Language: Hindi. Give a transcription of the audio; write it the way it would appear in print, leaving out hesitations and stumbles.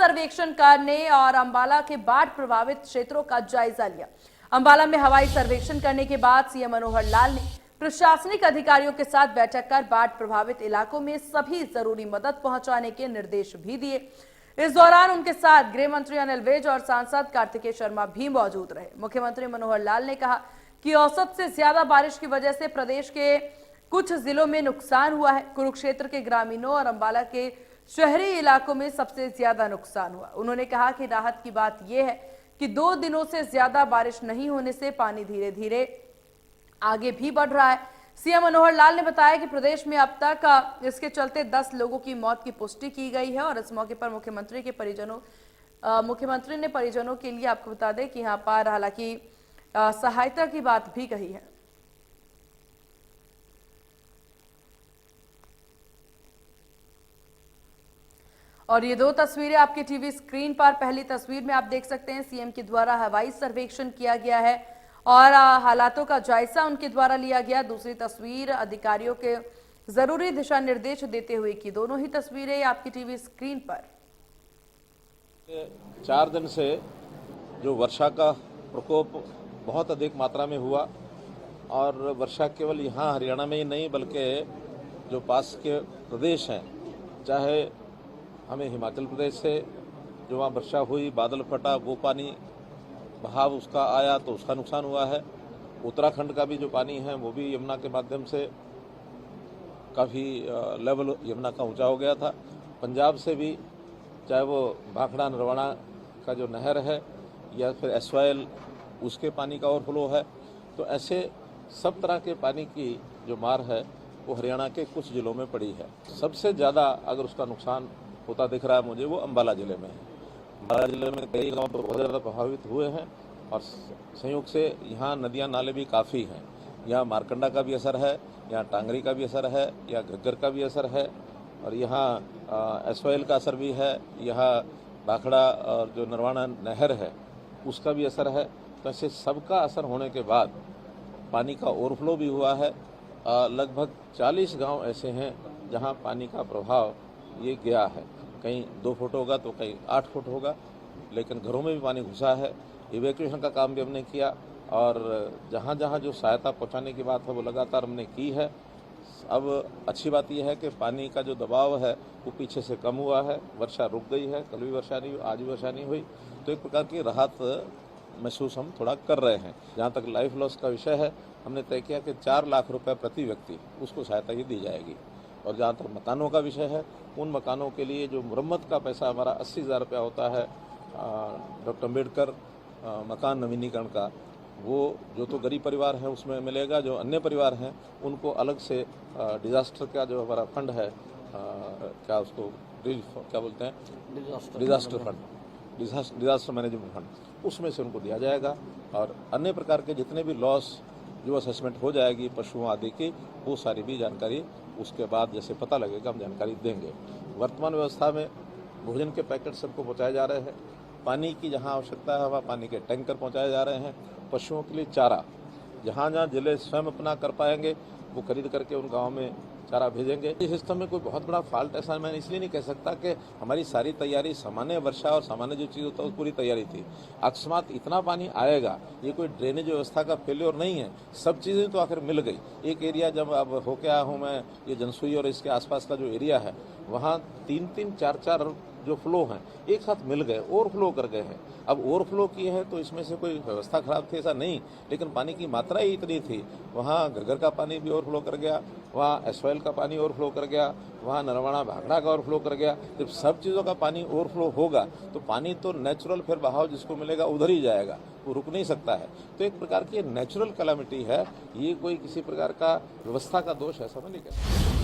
सर्वेक्षण करने और अंबाला के बाढ़ प्रभावित क्षेत्रों का जायजा लिया। अंबाला में हवाई सर्वेक्षण करने के बाद सीएम मनोहर लाल ने प्रशासनिक अधिकारियों के साथ बैठक कर बाढ़ प्रभावित इलाकों में सभी जरूरी मदद पहुंचाने के निर्देश भी दिए। इस दौरान उनके साथ गृह मंत्री अनिल विज और सांसद कार्तिकेय शर्मा भी मौजूद रहे। मुख्यमंत्री मनोहर लाल ने कहा कि औसत से ज्यादा बारिश की वजह से प्रदेश के कुछ जिलों में नुकसान हुआ है। कुरुक्षेत्र के ग्रामीणों और अंबाला के शहरी इलाकों में सबसे ज्यादा नुकसान हुआ। उन्होंने कहा कि राहत की बात यह है कि 2 दिनों से ज्यादा बारिश नहीं होने से पानी धीरे धीरे आगे भी बढ़ रहा है। सीएम मनोहर लाल ने बताया कि प्रदेश में अब तक इसके चलते 10 लोगों की मौत की पुष्टि की गई है और इस मौके पर मुख्यमंत्री ने परिजनों के लिए आपको बता दें कि यहाँ पर हालांकि सहायता की बात भी कही है। और ये 2 तस्वीरें आपके टीवी स्क्रीन पर। पहली तस्वीर में आप देख सकते हैं सीएम के द्वारा हवाई सर्वेक्षण किया गया है और हालातों का जायजा उनके द्वारा लिया गया। दूसरी तस्वीर अधिकारियों के जरूरी दिशा निर्देश देते हुए की। दोनों ही तस्वीरें आपकी टीवी स्क्रीन पर। 4 दिन से जो वर्षा का प्रकोप बहुत अधिक मात्रा में हुआ और वर्षा केवल यहाँ हरियाणा में ही नहीं बल्कि जो पास के प्रदेश हैं, चाहे हमें हिमाचल प्रदेश से जो वहाँ वर्षा हुई, बादल फटा, वो पानी बहाव उसका आया तो उसका नुकसान हुआ है। उत्तराखंड का भी जो पानी है वो भी यमुना के माध्यम से काफ़ी लेवल यमुना का ऊंचा हो गया था। पंजाब से भी चाहे वो भाखड़ा नरवाना का जो नहर है या फिर एसवाइएल उसके पानी का ओवरफ्लो है। तो ऐसे सब तरह के पानी की जो मार है वो हरियाणा के कुछ जिलों में पड़ी है। सबसे ज़्यादा अगर उसका नुकसान होता दिख रहा है मुझे वो अंबाला जिले में है। अंबाला जिले में कई गांव तो बहुत ज़्यादा प्रभावित हुए हैं और संयोग से यहाँ नदियाँ नाले भी काफ़ी हैं। यहाँ मारकंडा का भी असर है, यहाँ टांगरी का भी असर है, यहाँ घग्गर का भी असर है और यहाँ एसवाइएल का असर भी है। यहाँ भाखड़ा और जो नरवाना नहर है उसका भी असर है। तो ऐसे सबका असर होने के बाद पानी का ओवरफ्लो भी हुआ है। लगभग 40 गांव ऐसे हैं जहां पानी का प्रभाव ये गया है। कहीं 2 फुट होगा तो कहीं 8 फुट होगा, लेकिन घरों में भी पानी घुसा है। इवैक्यूएशन का काम भी हमने किया और जहां जहां जो सहायता पहुंचाने की बात है वो लगातार हमने की है। अब अच्छी बात यह है कि पानी का जो दबाव है वो पीछे से कम हुआ है। वर्षा रुक गई है, कल भी वर्षा नहीं हुई, आज भी वर्षा नहीं हुई, तो एक प्रकार की राहत महसूस हम थोड़ा कर रहे हैं। जहाँ तक लाइफ लॉस का विषय है, हमने तय किया कि 4 लाख रुपए प्रति व्यक्ति उसको सहायता ही दी जाएगी। और जहाँ तक मकानों का विषय है, उन मकानों के लिए जो मुरम्मत का पैसा हमारा 80,000 रुपया होता है डॉक्टर अम्बेडकर मकान नवीनीकरण का, वो जो तो गरीब परिवार है उसमें मिलेगा। जो अन्य परिवार हैं उनको अलग से डिजास्टर का जो हमारा फंड है, क्या उसको क्या बोलते हैं, disaster fund, disaster management fund, उसमें से उनको दिया जाएगा। और अन्य प्रकार के जितने भी लॉस जो असेसमेंट हो जाएगी पशुओं आदि की, वो सारी भी जानकारी उसके बाद जैसे पता लगेगा हम जानकारी देंगे। वर्तमान व्यवस्था में भोजन के पैकेट सबको पहुंचाए जा रहे हैं। पानी की जहां आवश्यकता है वहाँ पानी के टैंकर पहुंचाए जा रहे हैं। पशुओं के लिए चारा जहाँ जहाँ जिले स्वयं अपना कर पाएंगे वो खरीद करके उन गाँव में चारा भेजेंगे। इस सिस्टम में कोई बहुत बड़ा फॉल्ट ऐसा मैं इसलिए नहीं कह सकता कि हमारी सारी तैयारी सामान्य वर्षा और सामान्य जो चीज़ होता है वो पूरी तैयारी थी। अकस्मात इतना पानी आएगा, ये कोई ड्रेनेज व्यवस्था का फेल्योर नहीं है। सब चीज़ें तो आखिर मिल गई। एक एरिया जब अब होके आया हूँ मैं, ये जनसुई और इसके आसपास का जो एरिया है वहाँ 3-3, 4-4 जो फ्लो हैं एक साथ मिल गए, ओवरफ्लो कर गए हैं। अब ओवरफ्लो किए हैं तो इसमें से कोई व्यवस्था खराब थी ऐसा नहीं, लेकिन पानी की मात्रा ही इतनी थी। वहाँ घग्गर का पानी भी ओवरफ्लो कर गया, वहाँ एसवाइएल का पानी ओवरफ्लो कर गया, वहाँ नरवाना भाखड़ा का ओवरफ्लो कर गया। जब सब चीज़ों का पानी ओवरफ्लो होगा तो पानी तो नेचुरल फिर बहाव जिसको मिलेगा उधर ही जाएगा, वो रुक नहीं सकता है। तो एक प्रकार की नेचुरल कैलामिटी है, ये कोई किसी प्रकार का व्यवस्था का दोष ऐसा मैं नहीं कह सकता।